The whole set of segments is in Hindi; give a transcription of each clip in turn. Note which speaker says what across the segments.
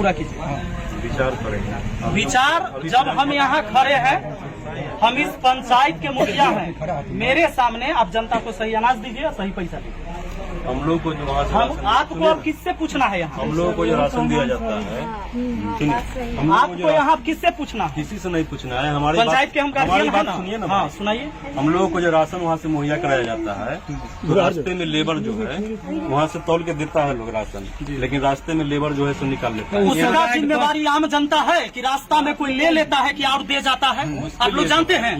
Speaker 1: पूरा कीजिए।
Speaker 2: विचार करेंगे।
Speaker 1: विचार जब हम यहाँ खड़े हैं, हम इस पंचायत के मुखिया हैं, मेरे सामने आप जनता को सही अनाज दीजिए, सही पैसा दीजिए।
Speaker 2: हम लोग को जो वहाँ से
Speaker 1: हम आपको अब किससे पूछना है यहाँ?
Speaker 2: हम लोगों को जो राशन दिया जाता है,
Speaker 1: आपको यहाँ किससे पूछना है?
Speaker 2: किसी से नहीं पूछना है। हमारी
Speaker 1: पंचायत के हम
Speaker 2: हमारी
Speaker 1: गार्जियन
Speaker 2: बात सुनिए ना।
Speaker 1: हाँ सुनाइए।
Speaker 2: हम लोगों को जो राशन वहाँ से मुहैया कराया जाता है, तो रास्ते में लेबर जो है वहाँ से तौल के देता है लोग राशन, लेकिन रास्ते में लेबर जो है सो निकाल लेता है।
Speaker 1: उसका जिम्मेवारी आम जनता है कि रास्ता में कोई ले लेता है कि और दे जाता है? आप लोग जानते हैं।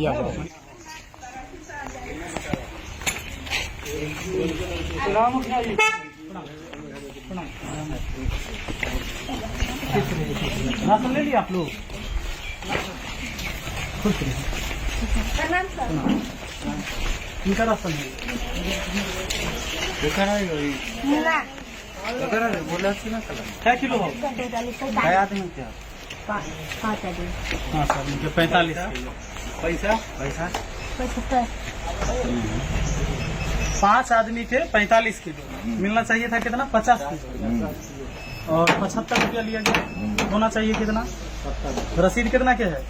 Speaker 1: राशन ले लिया आप लोग? इनका राशन है क्या किलो हो? 45 पैसा 5 आदमी थे, 45 किलो मिलना चाहिए था। कितना? 50 किलो और 75 रुपया लिया गया। होना चाहिए कितना? रसीद कितना के है?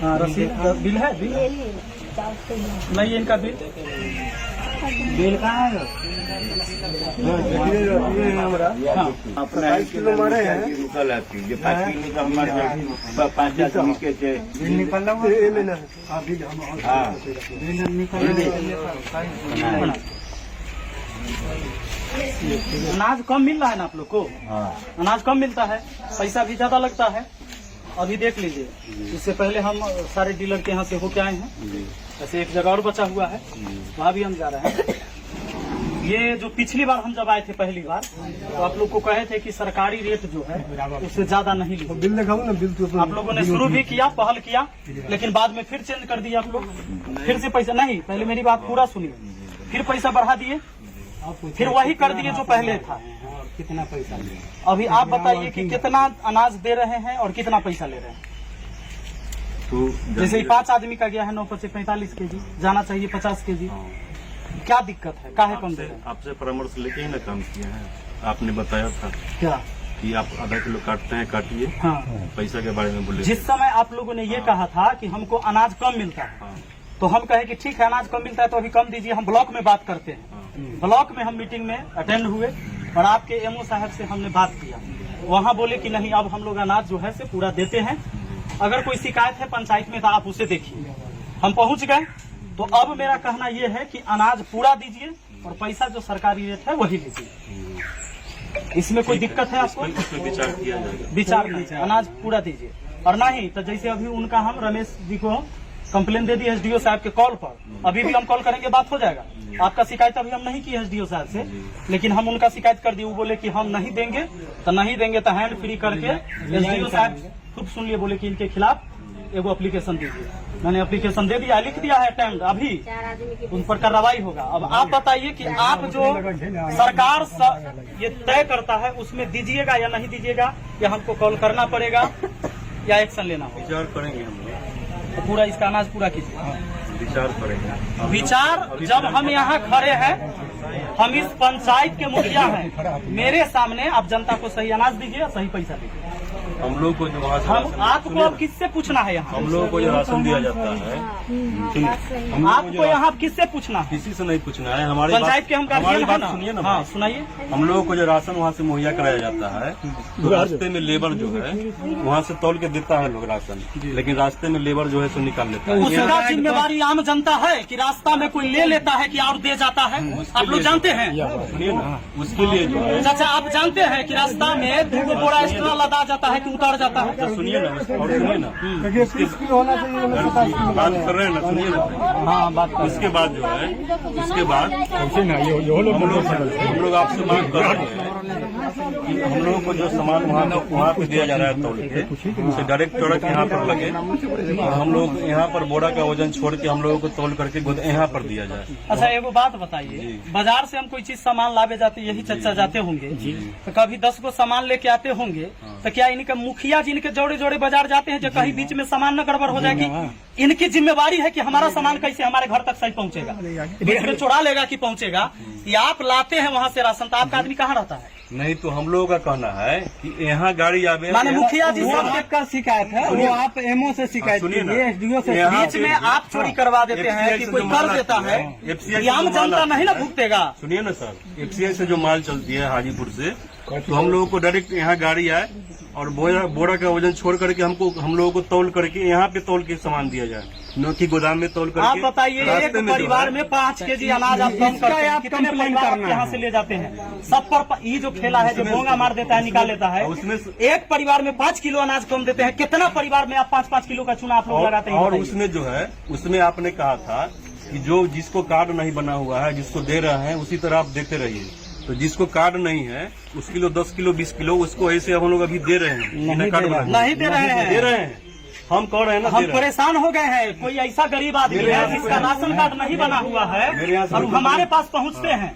Speaker 1: हाँ रसीद बिल है। बिल नहीं, इनका बिल कहाँ है? हाँ
Speaker 3: 5 किलो मारे हैं। निकल आती है 5 किलो का हमारे 5 आदमी के थे।
Speaker 1: अनाज कम मिल रहा है ना आप लोग को? अनाज कम मिलता है, पैसा भी ज्यादा लगता है। अभी देख लीजिए, इससे पहले हम सारे डीलर के यहाँ से होके आए हैं। ऐसे एक जगह और बचा हुआ है, वहाँ भी हम जा रहे हैं। ये जो पिछली बार हम जब आए थे पहली बार, तो आप लोग को कहे थे कि सरकारी रेट जो है उससे ज्यादा नहीं लीजिए।
Speaker 3: बिल लगाओ ना। बिल तो
Speaker 1: आप लोगों ने शुरू भी किया, पहल किया, लेकिन बाद में फिर चेंज कर दिया आप लोग। फिर से पैसा नहीं, पहले मेरी बात पूरा सुनिए। फिर पैसा बढ़ा दिए, फिर वही कर दिए जो पहले था।
Speaker 3: कितना पैसा?
Speaker 1: अभी आप बताइए कि कितना अनाज दे रहे हैं और कितना पैसा ले रहे हैं?
Speaker 2: तो
Speaker 1: जैसे 5 आदमी का गया है 9 × 45 केजी, जाना चाहिए 50 केजी। क्या दिक्कत है? काहे कम दे रहे हैं?
Speaker 2: आपसे परामर्श लेके ही ना काम किया है। आपने बताया था
Speaker 1: क्या
Speaker 2: कि आप आधा किलो काटते हैं, काटिए।
Speaker 1: हाँ,
Speaker 2: पैसा के बारे में बोले।
Speaker 1: जिस समय आप लोगों ने ये कहा था कि हमको अनाज कम मिलता है, तो हम कहे कि ठीक है अनाज कम मिलता है तो अभी कम दीजिए, हम ब्लॉक में बात करते हैं। ब्लॉक में हम मीटिंग में अटेंड हुए और आपके एमओ साहब से हमने बात किया। वहाँ बोले कि नहीं, अब हम लोग अनाज जो है से पूरा देते हैं। अगर कोई शिकायत है पंचायत में तो आप उसे देखिए। हम पहुँच गए, तो अब मेरा कहना यह है कि अनाज पूरा दीजिए और पैसा जो सरकारी रेट है वही लीजिए। इसमें कोई दिक्कत है आपको?
Speaker 2: विचार किया जाएगा।
Speaker 1: विचार नहीं, अनाज पूरा दीजिए। और नहीं तो जैसे अभी उनका हम रमेश जी को कंप्लेन दे दी एसडीओ साहब के कॉल पर, अभी भी हम कॉल करेंगे, बात हो जाएगा। आपका शिकायत अभी हम नहीं की एसडीओ साहब से, लेकिन हम उनका शिकायत कर दिए। वो बोले कि हम नहीं देंगे तो हैंड फ्री करके एसडीओ साहब खुद सुन लिए, बोले कि इनके खिलाफ एगो एप्लीकेशन दीजिए। मैंने एप्लीकेशन दे दिया, लिख दिया है अटेम्प्ट, अभी उन पर कार्रवाई होगा। अब आप बताइए कि आप जो सरकार ये तय करता है उसमें दीजिएगा या नहीं दीजिएगा, या हमको कॉल करना पड़ेगा या एक्शन लेना होगा?
Speaker 2: विचार करेंगे हम लोग।
Speaker 1: तो पूरा इसका अनाज पूरा कीजिए।
Speaker 2: विचार करेंगे।
Speaker 1: विचार जब हम यहाँ खड़े हैं, हम इस पंचायत के मुखिया हैं, मेरे सामने आप जनता को सही अनाज दीजिए, सही पैसा दीजिए।
Speaker 2: हम लोग को जो वहाँ से
Speaker 1: हम आपको अब किससे पूछना है यहाँ?
Speaker 2: हम लोगों को जो राशन दिया जाता है,
Speaker 1: आपको यहाँ किससे पूछना है?
Speaker 2: किसी से नहीं पूछना है। हमारी
Speaker 1: पंचायत के हम
Speaker 2: हमारी
Speaker 1: गार्जियन
Speaker 2: बात
Speaker 1: हैं
Speaker 2: सुनिए
Speaker 1: ना।
Speaker 2: ना।
Speaker 1: हाँ सुनाइए।
Speaker 2: हम लोगों को जो राशन वहाँ से मुहैया कराया जाता है, तो रास्ते में लेबर जो है वहाँ से तौल के देता है लोग राशन, लेकिन रास्ते में लेबर जो है सो निकाल लेता है।
Speaker 1: उसका जिम्मेवारी आम जनता है कि रास्ता में कोई ले लेता है कि और दे जाता है? आप लोग जानते हैं।
Speaker 2: सुनिए ना, उसके लिए जो है
Speaker 1: चाचा आप जानते हैं कि रास्ता में 2 बोरा एक्स्ट्रा लदा जाता है कि उतार जाता है?
Speaker 2: सुनिए ना, और सुनिए ना,
Speaker 3: होना चाहिए।
Speaker 2: बात कर रहे हैं ना, सुनिए ना।
Speaker 1: हाँ बात।
Speaker 2: उसके बाद जो है, उसके बाद हम लोग आपसे मांग कर रहे हैं कि हम लोगों को जो सामान वहाँ पे दिया जा रहा है तौल के, उसे डायरेक्ट ट्रक यहाँ पर लगे और हम लोग यहाँ पर बोरा का वजन छोड़ के हम लोगों को तौल करके यहाँ पर दिया जाए।
Speaker 1: अच्छा एगो बात बताइए, बाजार से हम कोई चीज सामान लावे जाते, यही चर्चा जाते होंगे, तो कभी 10 को सामान लेके आते होंगे, तो क्या इनके मुखिया जी इनके जोड़े जोड़े बाजार जाते हैं जो कहीं बीच में सामान न गड़बड़ हो जाएगी? इनकी जिम्मेवारी है कि हमारा सामान कैसे हमारे घर तक सही पहुंचेगा, बीच में चुरा लेगा कि पहुंचेगा? या आप लाते हैं वहां से राशन, तो आपका आदमी कहाँ रहता है?
Speaker 2: नहीं तो हम लोगों का कहना है कि यहाँ गाड़ी आवे,
Speaker 1: माने मुखिया जी
Speaker 4: वो
Speaker 1: सब
Speaker 4: आपका शिकायत है, वो आप एमओ से शिकायत
Speaker 2: सुनिए ना,
Speaker 4: कीजिए, एसडीओ से।
Speaker 2: यहाँ
Speaker 1: बीच में आप चोरी करवा देते हैं कि कोई कर देता है, ये आम जनता नहीं ना भुगतेगा।
Speaker 2: सुनिए ना सर, एफसीआई से जो माल चलती है हाजीपुर से, तो हम लोगों को डायरेक्ट यहाँ गाड़ी आए और बोरा का वजन छोड़ करके हम लोगों को तौल करके यहाँ पे तौल के सामान दिया जाए, न कि गोदाम में तौल करके।
Speaker 1: आप बताइए, एक परिवार में 5 केजी अनाज आप कम करते हैं,
Speaker 4: आप
Speaker 1: कितने
Speaker 4: कंप्लेन
Speaker 1: परिवार आप
Speaker 4: करना
Speaker 1: यहाँ
Speaker 4: है।
Speaker 1: से ले जाते हैं? सब पर ये जो ठेला है, जो भोंगा मार देता है, निकाल लेता है,
Speaker 2: उसमें
Speaker 1: एक परिवार में 5 किलो अनाज कम देते हैं। कितना परिवार में आप 5-5 किलो का चूना आप लोग लगाते हैं?
Speaker 2: और
Speaker 1: बताइए।
Speaker 2: उसमें जो है, उसमें आपने कहा था कि जो जिसको कार्ड नहीं बना हुआ है, जिसको दे रहे हैं उसी तरह आप देते रहिए। तो जिसको कार्ड नहीं है उस किलो 10 किलो 20 किलो उसको ऐसे हम लोग अभी दे रहे हैं,
Speaker 4: नहीं
Speaker 2: कार्ड
Speaker 4: दे रहे
Speaker 2: बना-
Speaker 1: नहीं दे रहे हैं।
Speaker 2: दे रहे हैं, हम कह रहे हैं ना,
Speaker 1: हम
Speaker 2: दे रहे हैं।
Speaker 1: परेशान हो गए हैं। कोई ऐसा गरीब आदमी
Speaker 2: मेरे
Speaker 1: है
Speaker 2: यहाँ से
Speaker 1: जिसका राशन कार्ड नहीं बना हुआ
Speaker 2: मेरे यहाँ
Speaker 1: है
Speaker 2: से
Speaker 1: और
Speaker 2: कोई
Speaker 1: हमारे पास पहुँचते हैं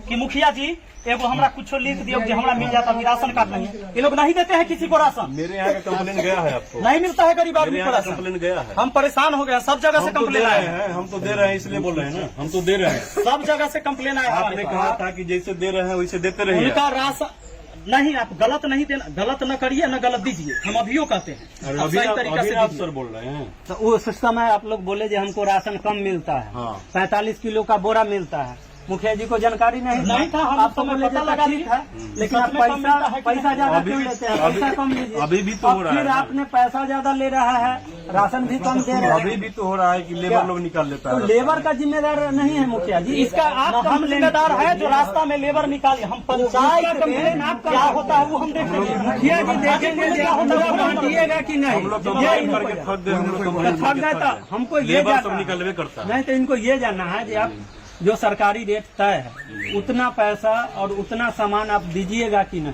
Speaker 1: कि मुखिया जी एगो हमरा कुछ लिख दियो कि हमरा मिल जाता, अभी राशन कार्ड नहीं है। ये लोग नहीं देते हैं किसी को राशन,
Speaker 2: मेरे यहाँ का कंप्लेन गया है आपको?
Speaker 1: नहीं मिलता है गरीब
Speaker 2: मेरे
Speaker 1: आदमी को
Speaker 2: यहाँ का
Speaker 1: राशन।
Speaker 2: कंप्लेन गया है।
Speaker 1: हम परेशान हो गए हैं, सब जगह से
Speaker 2: हम तो दे
Speaker 1: कंप्लेन
Speaker 2: रहे
Speaker 1: आए हैं,
Speaker 2: हैं, हम तो दे रहे हैं, इसलिए बोल रहे हैं ना, हम तो दे रहे हैं।
Speaker 1: सब जगह से कंप्लेन आया है
Speaker 2: आपने
Speaker 1: हमारे
Speaker 2: कहा
Speaker 1: पास।
Speaker 2: था कि जैसे दे रहे हैं वैसे देते रहिए।
Speaker 1: उनका राशन नहीं, आप गलत नहीं देना, गलत न करिए न गलत दीजिए, हम अभियो कहते हैं।
Speaker 2: अरे
Speaker 1: आप
Speaker 2: अभी
Speaker 1: सही
Speaker 2: आप
Speaker 1: तरीका से
Speaker 2: आप
Speaker 1: दीजिए।
Speaker 2: सर बोल रहे हैं।
Speaker 4: तो उस समय आप लोग बोले जो हमको राशन कम मिलता है,
Speaker 2: हाँ।
Speaker 4: 45 किलो का बोरा मिलता है। मुखिया जी को जानकारी नहीं
Speaker 1: था, हम
Speaker 4: आप तो
Speaker 1: समय
Speaker 4: बोले
Speaker 1: पता
Speaker 4: लगा
Speaker 1: लगा
Speaker 4: ठीक
Speaker 1: लिए।
Speaker 4: है, लेकिन आप
Speaker 1: सच में कम मिलता है कि
Speaker 4: पैसा
Speaker 1: नहीं?
Speaker 4: ज्यादा
Speaker 2: अभी
Speaker 4: क्यों
Speaker 2: भी-
Speaker 4: लेते हैं?
Speaker 2: अभी-
Speaker 4: पैसा कम लीजिए।
Speaker 2: अभी भी तो हो
Speaker 4: अब
Speaker 2: रहा है
Speaker 4: फिर
Speaker 2: ना।
Speaker 4: आपने पैसा ज्यादा ले रहा है, राशन भी कम दे रहा है।
Speaker 2: अभी भी तो हो रहा है कि लेबर लोग निकाल लेता
Speaker 4: तो
Speaker 2: है।
Speaker 4: लेबर का जिम्मेदार नहीं है मुखिया जी, इसका आप
Speaker 1: हम
Speaker 4: कंप्लेन
Speaker 1: जिम्मेदार है जो रास्ता में लेबर निकाले। हम पंचायत
Speaker 4: कंप्लेन आप
Speaker 1: क्या होता है वो हम देखेंगे।
Speaker 4: मुखिया जी देखेंगे
Speaker 1: क्या होता है वो हम
Speaker 4: बांटिएगा कि नहीं।
Speaker 2: हम लोग
Speaker 4: ये
Speaker 2: कंप्लेन
Speaker 4: इनको
Speaker 2: करके थक गए, हम लोग
Speaker 4: तो
Speaker 2: कंप्लेन
Speaker 4: थक
Speaker 2: करके
Speaker 4: गए
Speaker 2: थक
Speaker 4: तो
Speaker 2: गए।
Speaker 4: हमको ये
Speaker 2: लेबर सब
Speaker 4: जानना
Speaker 2: निकलवे करता है।
Speaker 4: नहीं, तो इनको ये जानना है कि आप जो सरकारी रेट तय है उतना पैसा और उतना सामान आप दीजिएगा कि नहीं,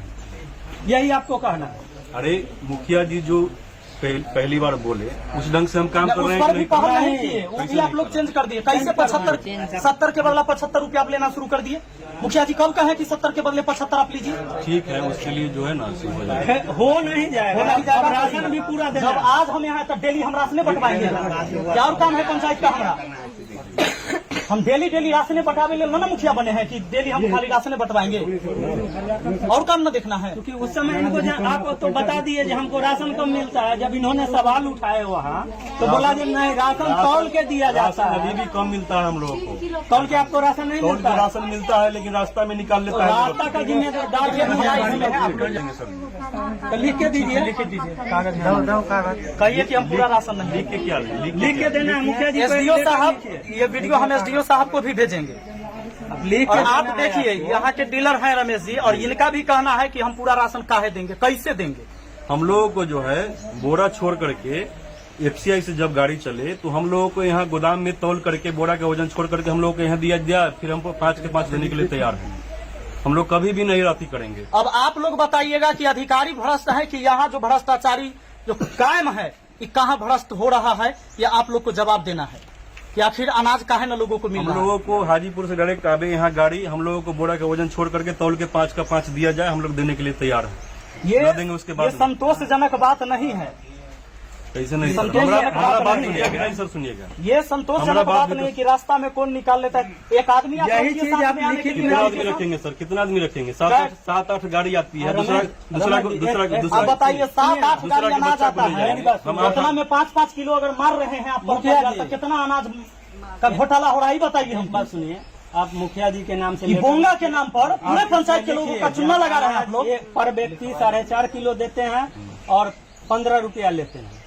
Speaker 4: यही आपको कहना है।
Speaker 2: अरे मुखिया जी जो पहली बार बोले उस ढंग से हम काम कर
Speaker 1: उस
Speaker 2: रहे
Speaker 1: पर
Speaker 2: हैं
Speaker 1: भी
Speaker 2: कि
Speaker 1: पहल
Speaker 2: नहीं?
Speaker 1: नहीं किए, वो भी
Speaker 2: कैसे
Speaker 1: आप लोग चेंज कर दिए। कैसे 70 के बदला 75 रुपया आप लेना शुरू कर दिए? मुखिया जी कल कहे कि 70 के बदले 75 आप लीजिए।
Speaker 2: ठीक है, उसके लिए जो है ना सही हो जाए।
Speaker 4: हो नहीं जाएगा,
Speaker 1: हो नहीं जाएगा।
Speaker 4: अब राशन भी पूरा देना
Speaker 1: जब आज हम यहाँ तक डेली हम राशने बंटवाएंगे, क्या और काम है पंचायत का हमारा? हम डेली राशने बंटावे ले ना मुखिया बने हैं कि डेली हम खाली राशने बंटवाएंगे, और काम न देखना है।
Speaker 4: क्योंकि उस समय इनको आप तो बता दिए कि हमको राशन कम मिलता है। जब इन्होंने सवाल उठाए वहाँ तो बोला कि नहीं, राशन तौल के दिया जाता
Speaker 2: राशन अभी
Speaker 4: है।
Speaker 2: भी कम मिलता है हम लोगों को।
Speaker 4: तौल के आपको राशन नहीं
Speaker 2: तौल
Speaker 4: मिलता
Speaker 2: के
Speaker 4: है।
Speaker 2: राशन मिलता है लेकिन रास्ता में निकाल
Speaker 4: तो
Speaker 2: लेता है।
Speaker 4: रास्ता का जिम्मेदार इसमें है आप लोग। तो लिख के दीजिए,
Speaker 1: कहिए कि हम पूरा राशन नहीं।
Speaker 2: लिख के क्या
Speaker 4: लिख के देना है मुखिया जी को।
Speaker 1: एसडीओ
Speaker 4: लेटर
Speaker 1: साहब,
Speaker 4: लिखिए।
Speaker 1: ये वीडियो हम एसडीओ साहब को भी भेजेंगे।
Speaker 4: अब लिख
Speaker 1: और
Speaker 4: के
Speaker 1: आप
Speaker 4: देना है
Speaker 1: देखिए, यहाँ के डीलर हैं रमेश जी, और इनका भी कहना है कि हम पूरा राशन काहे देंगे, कैसे देंगे?
Speaker 2: हम लोगों को जो है बोरा छोड़ करके एफसीआई से जब गाड़ी चले तो हम लोगों को यहाँ गोदाम में तौल करके बोरा का वजन छोड़ करके हम लोगों को यहाँ दिया, फिर हमको 5 के 5 देने के लिए तैयार हैं। हम लोग कभी भी नहीं राती करेंगे।
Speaker 1: अब आप लोग बताइएगा कि अधिकारी भ्रष्ट है कि यहाँ जो भ्रष्टाचारी जो कायम है कि कहाँ भ्रष्ट हो रहा है, या आप लोग को जवाब देना है कि आखिर अनाज काहे न लोगों को मिल
Speaker 2: हम
Speaker 1: रहा है?
Speaker 2: लोगों को हाजीपुर से डायरेक्ट आवे यहाँ गाड़ी, हम लोगों को बोरा का वजन छोड़ करके तौल के 5 का 5 दिया जाए, हम लोग देने के लिए तैयार हैं।
Speaker 1: ये
Speaker 2: देंगे उसके बाद
Speaker 1: ये संतोषजनक बात नहीं है।
Speaker 2: कैसे नहीं सर?
Speaker 1: संतोषजनक
Speaker 2: हमारा
Speaker 1: बात
Speaker 2: बात
Speaker 1: नहीं है।
Speaker 2: सुनिएगा, नहीं सर सुनिएगा।
Speaker 1: ये संतोषजनक
Speaker 2: हमारा
Speaker 1: बात
Speaker 2: बात भी
Speaker 1: नहीं है
Speaker 2: तो-
Speaker 1: कि रास्ता में कौन निकाल लेता है। एक आदमी आप
Speaker 4: यही
Speaker 1: लोग के
Speaker 4: चीज
Speaker 1: साथ
Speaker 4: आप
Speaker 1: में आने के
Speaker 4: लिखित
Speaker 1: लिए
Speaker 2: कितना
Speaker 1: आगे
Speaker 2: आदमी
Speaker 1: के साथ-
Speaker 2: रखेंगे सर? कितना आदमी रखेंगे?
Speaker 1: क्या?
Speaker 2: 7-8 गाड़ी आती है।
Speaker 4: रमेश,
Speaker 1: आप बताइए, 7-8
Speaker 2: दूसरा
Speaker 1: गाड़ी
Speaker 2: के
Speaker 1: अनाज
Speaker 2: बच्चा को
Speaker 1: आता
Speaker 2: ले
Speaker 1: है,
Speaker 2: जाएंगे। हम
Speaker 1: उतना में 5-5 किलो अगर मार रहे हैं आप
Speaker 4: मुखिया
Speaker 1: पर,
Speaker 4: जी।
Speaker 1: तो कितना अनाज का घोटाला हो रहा है ये बताइए हम।
Speaker 4: बात सुनिए, आप मुखिया जी के नाम से
Speaker 1: ये
Speaker 4: लेटर-
Speaker 1: बोंगा के नाम पर पूरे
Speaker 4: आप
Speaker 1: पंचायत के लोगों का चुना लगा रहे हैं आप लोग।
Speaker 4: ये पर व्यक्ति 4.5 किलो देते हैं और 15 रुपया लेते हैं।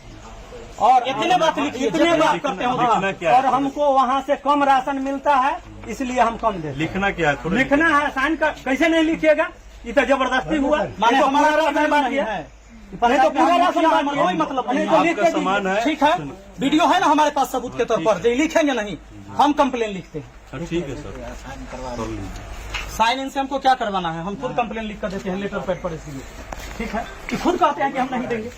Speaker 4: और
Speaker 1: इतने बात लिखिए,
Speaker 4: इतने
Speaker 1: जितने
Speaker 4: बात
Speaker 1: बात करते हैं
Speaker 4: हाँ,
Speaker 2: लिखना क्या है?
Speaker 4: और हमको वहाँ से कम राशन मिलता है, इसलिए हम कम देते हैं।
Speaker 2: लिखना क्या है? थोड़ा
Speaker 4: लिखना है, साइन का कैसे नहीं लिखिएगा? ये तो जबरदस्ती हुआ।
Speaker 1: माने
Speaker 4: ये तो
Speaker 1: हमारा
Speaker 4: पूरा
Speaker 1: राशन
Speaker 4: राशन
Speaker 1: नहीं
Speaker 4: बांटिए।
Speaker 1: है,
Speaker 4: नहीं तो पूरा राशन बांटिए।
Speaker 1: कोई मतलब नहीं।
Speaker 4: तो लिख के
Speaker 2: आपका सामान
Speaker 4: दीजिए।
Speaker 2: है।
Speaker 1: ठीक है, वीडियो है ना हमारे पास सबूत के तौर पर, जो लिखेंगे नहीं, हम कंप्लेन लिखते हैं।
Speaker 2: हाँ, ठीक है सर, कर लीजिए।
Speaker 1: साइन इन से हमको क्या करवाना है? हम खुद कंप्लेन लिख कर देते हैं लेटर पैड पर, इसलिए ठीक है कि खुद कहते हैं कि हम नहीं देंगे।